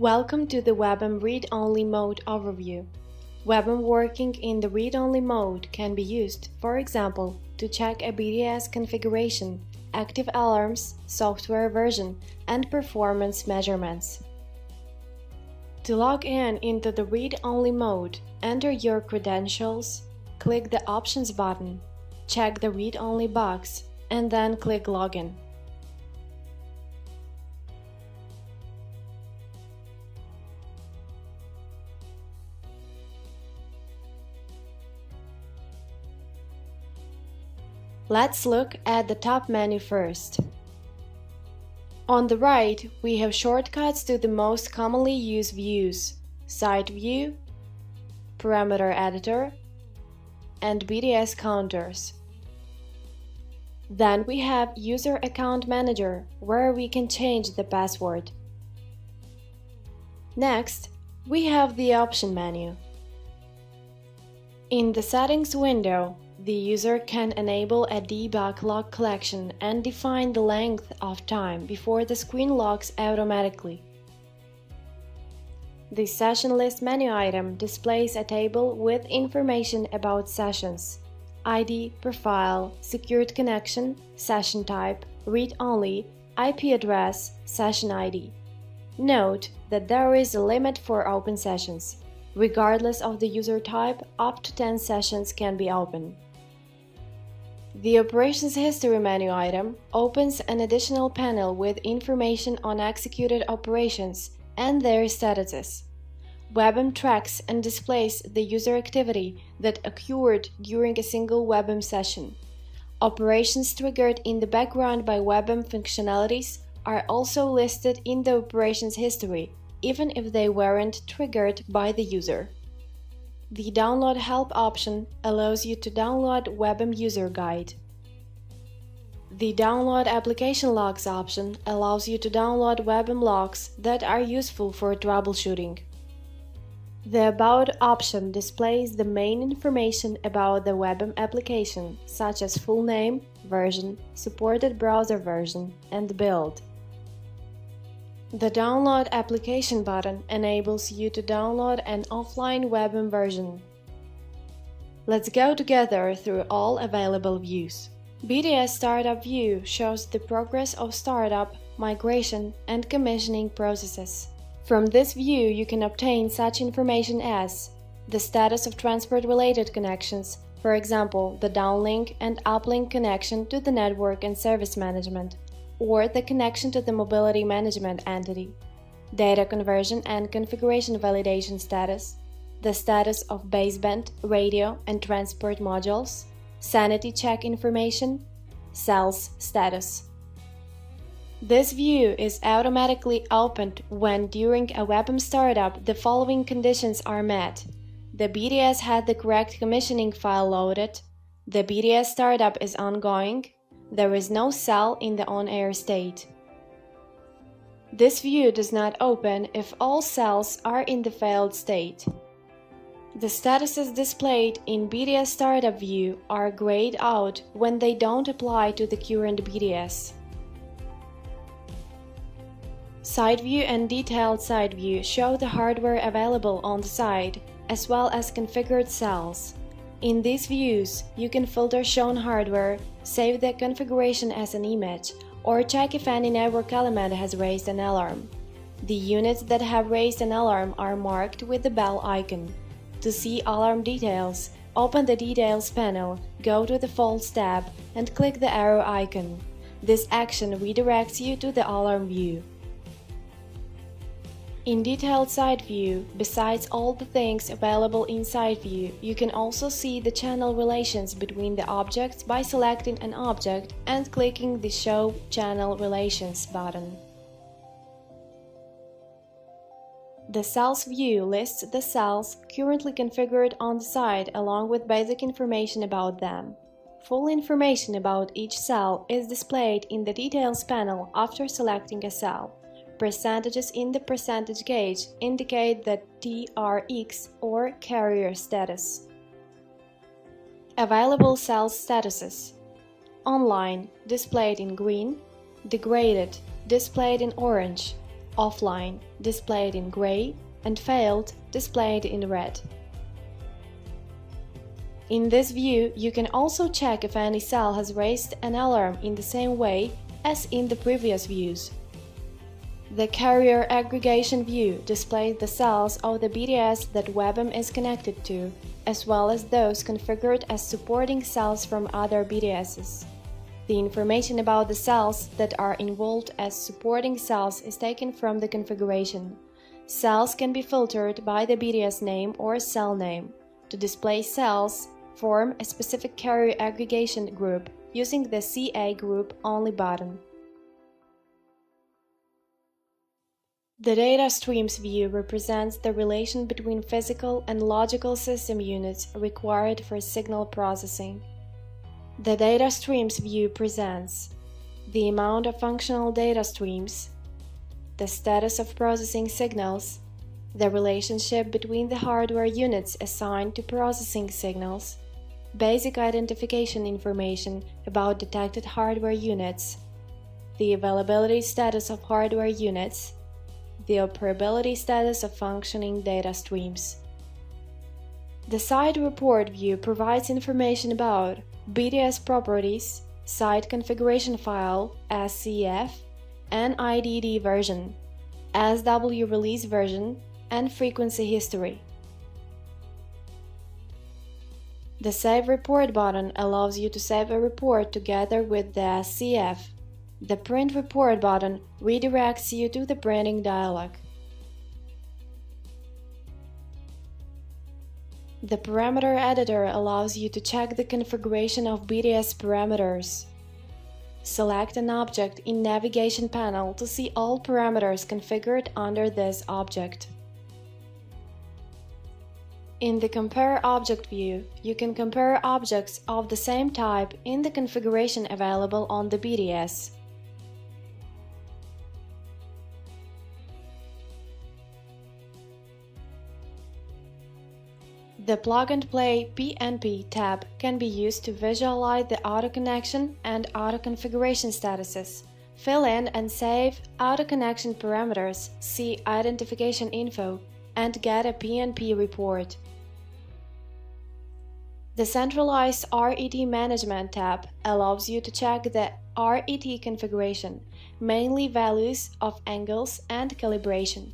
Welcome to the WebM Read-Only Mode overview. WebM working in the read-only mode can be used, for example, to check a BDS configuration, active alarms, software version, and performance measurements. To log in into the read-only mode, enter your credentials, click the Options button, check the read-only box, and then click Login. Let's look at the top menu first. On the right, we have shortcuts to the most commonly used views: Site View, Parameter Editor, and BDS counters. Then we have User Account Manager, where we can change the password. Next, we have the Option menu. In the Settings window, the user can enable a debug log collection and define the length of time before the screen locks automatically. The Session List menu item displays a table with information about sessions: ID, profile, secured connection, session type, read-only, IP address, session ID. Note that there is a limit for open sessions. Regardless of the user type, up to 10 sessions can be open. The Operations History menu item opens an additional panel with information on executed operations and their statuses. WebM tracks and displays the user activity that occurred during a single WebM session. Operations triggered in the background by WebM functionalities are also listed in the Operations History, even if they weren't triggered by the user. The Download Help option allows you to download WebM User Guide. The Download Application Logs option allows you to download WebM logs that are useful for troubleshooting. The About option displays the main information about the WebM application, such as full name, version, supported browser version, and build. The Download Application button enables you to download an offline WebM version. Let's go together through all available views. BDS Startup View shows the progress of startup, migration, and commissioning processes. From this view, you can obtain such information as the status of transport-related connections, for example, the downlink and uplink connection to the network and service management, or the connection to the mobility management entity, data conversion and configuration validation status, the status of baseband, radio, and transport modules, sanity check information, sales status. This view is automatically opened when during a WebM startup the following conditions are met: the BDS had the correct commissioning file loaded, the BDS startup is ongoing, there is no cell in the on-air state. This view does not open if all cells are in the failed state. The statuses displayed in BDS Startup View are grayed out when they don't apply to the current BDS. Site View and Detailed Site View show the hardware available on the site, as well as configured cells. In these views, you can filter shown hardware, save the configuration as an image, or check if any network element has raised an alarm. The units that have raised an alarm are marked with the bell icon. To see alarm details, open the Details panel, go to the Faults tab, and click the arrow icon. This action redirects you to the alarm view. In Detailed Site View, besides all the things available in Site View, you can also see the channel relations between the objects by selecting an object and clicking the Show Channel Relations button. The Cells view lists the cells currently configured on the site along with basic information about them. Full information about each cell is displayed in the Details panel after selecting a cell. Percentages in the percentage gauge indicate the TRX or carrier status. Available cell statuses: online, displayed in green; degraded, displayed in orange; offline, displayed in gray, and failed, displayed in red. In this view, you can also check if any cell has raised an alarm in the same way as in the previous views. The carrier aggregation view displays the cells of the BDS that WebM is connected to, as well as those configured as supporting cells from other BDSs. The information about the cells that are involved as supporting cells is taken from the configuration. Cells can be filtered by the BDS name or cell name. To display cells, form a specific carrier aggregation group using the CA group only button. The data streams view represents the relation between physical and logical system units required for signal processing. The data streams view presents the amount of functional data streams, the status of processing signals, the relationship between the hardware units assigned to processing signals, basic identification information about detected hardware units, the availability status of hardware units, the operability status of functioning data streams. The site report view provides information about BDS properties, site configuration file (SCF), NIDD version, SW release version, and frequency history. The Save Report button allows you to save a report together with the SCF. The Print Report button redirects you to the printing dialog. The Parameter Editor allows you to check the configuration of BDS parameters. Select an object in Navigation panel to see all parameters configured under this object. In the Compare Object view, you can compare objects of the same type in the configuration available on the BDS. The Plug and Play PNP tab can be used to visualize the auto connection and auto configuration statuses, fill in and save auto connection parameters, see identification info, and get a PNP report. The Centralized RET Management tab allows you to check the RET configuration, mainly values of angles and calibration.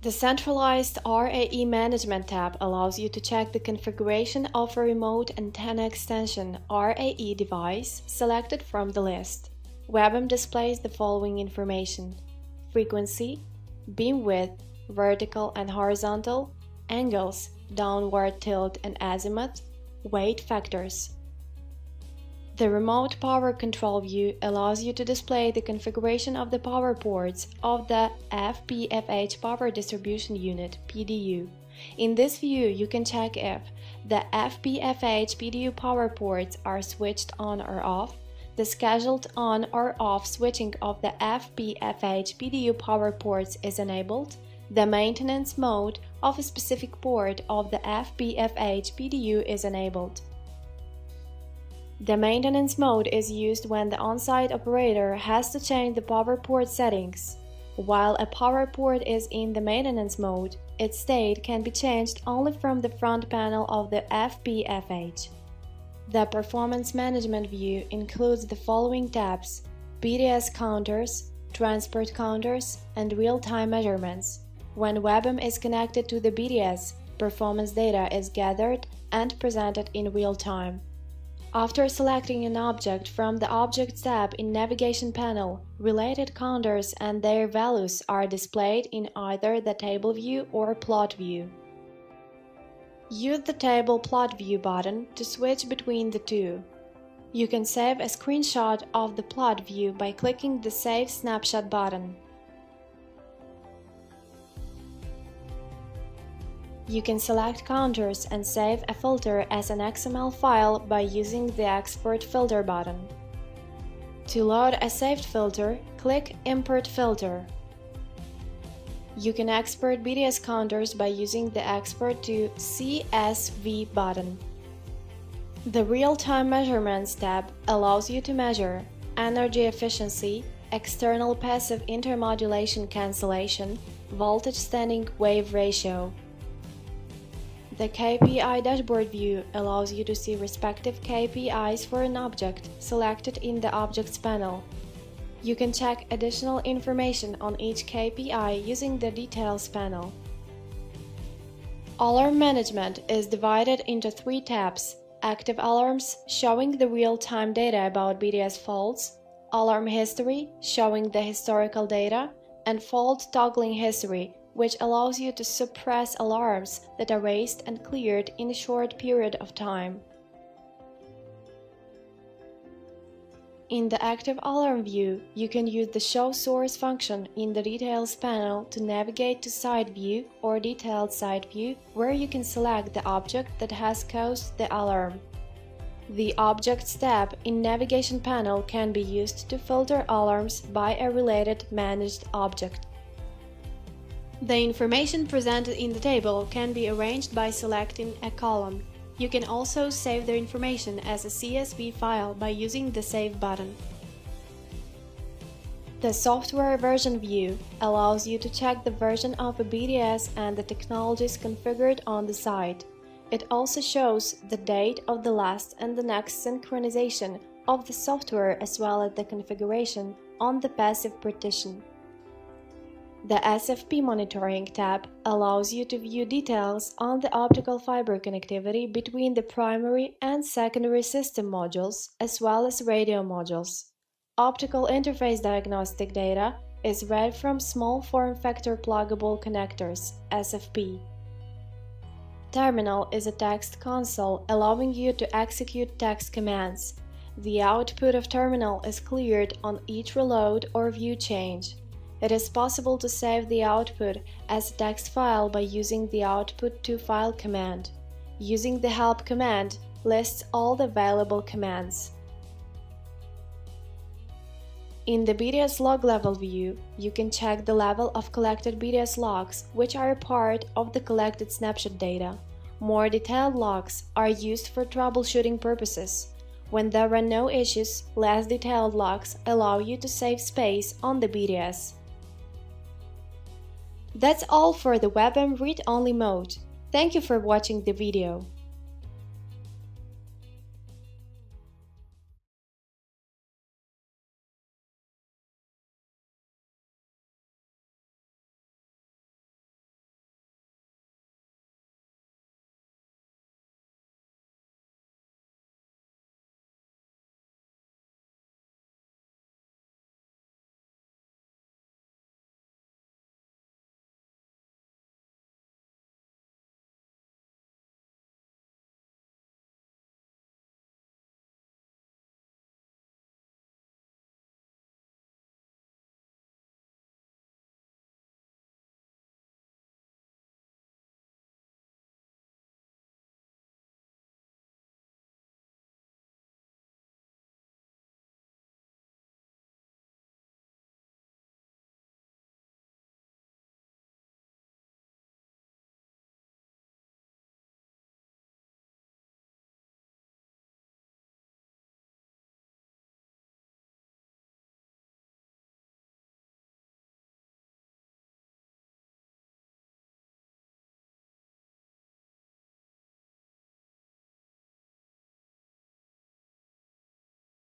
The Centralized RAE Management tab allows you to check the configuration of a remote antenna extension RAE device selected from the list. WebM displays the following information: frequency, beam width, vertical and horizontal, angles, downward tilt and azimuth, weight factors. The Remote Power Control view allows you to display the configuration of the power ports of the FPFH Power Distribution Unit (PDU). In this view, you can check if the FPFH PDU power ports are switched on or off, the scheduled on or off switching of the FPFH PDU power ports is enabled, the maintenance mode of a specific port of the FPFH PDU is enabled. The maintenance mode is used when the on-site operator has to change the power port settings. While a power port is in the maintenance mode, its state can be changed only from the front panel of the FPFH. The Performance Management view includes the following tabs: BDS counters, transport counters, and real-time measurements. When WebM is connected to the BDS, performance data is gathered and presented in real time. After selecting an object from the Objects tab in Navigation panel, related counters and their values are displayed in either the Table view or Plot view. Use the Table Plot View button to switch between the two. You can save a screenshot of the plot view by clicking the Save Snapshot button. You can select counters and save a filter as an XML file by using the Export Filter button. To load a saved filter, click Import Filter. You can export BDS counters by using the Export to CSV button. The Real-Time Measurements tab allows you to measure energy efficiency, external passive intermodulation cancellation, voltage standing wave ratio. The KPI dashboard view allows you to see respective KPIs for an object selected in the Objects panel. You can check additional information on each KPI using the Details panel. Alarm management is divided into 3 tabs: Active alarms, showing the real-time data about BDS faults, Alarm history, showing the historical data, and Fault toggling history, which allows you to suppress alarms that are raised and cleared in a short period of time. In the Active Alarm view, you can use the Show Source function in the Details panel to navigate to Side View or Detailed Side View, where you can select the object that has caused the alarm. The Objects tab in Navigation panel can be used to filter alarms by a related managed object. The information presented in the table can be arranged by selecting a column. You can also save the information as a CSV file by using the Save button. The Software Version view allows you to check the version of a BDS and the technologies configured on the site. It also shows the date of the last and the next synchronization of the software as well as the configuration on the passive partition. The SFP Monitoring tab allows you to view details on the optical fiber connectivity between the primary and secondary system modules as well as radio modules. Optical interface diagnostic data is read from small form factor pluggable connectors, SFP. Terminal is a text console allowing you to execute text commands. The output of terminal is cleared on each reload or view change. It is possible to save the output as a text file by using the Output to File command. Using the Help command lists all the available commands. In the BDS log level view, you can check the level of collected BDS logs, which are a part of the collected snapshot data. More detailed logs are used for troubleshooting purposes. When there are no issues, less detailed logs allow you to save space on the BDS. That's all for the WebM read-only mode. Thank you for watching the video.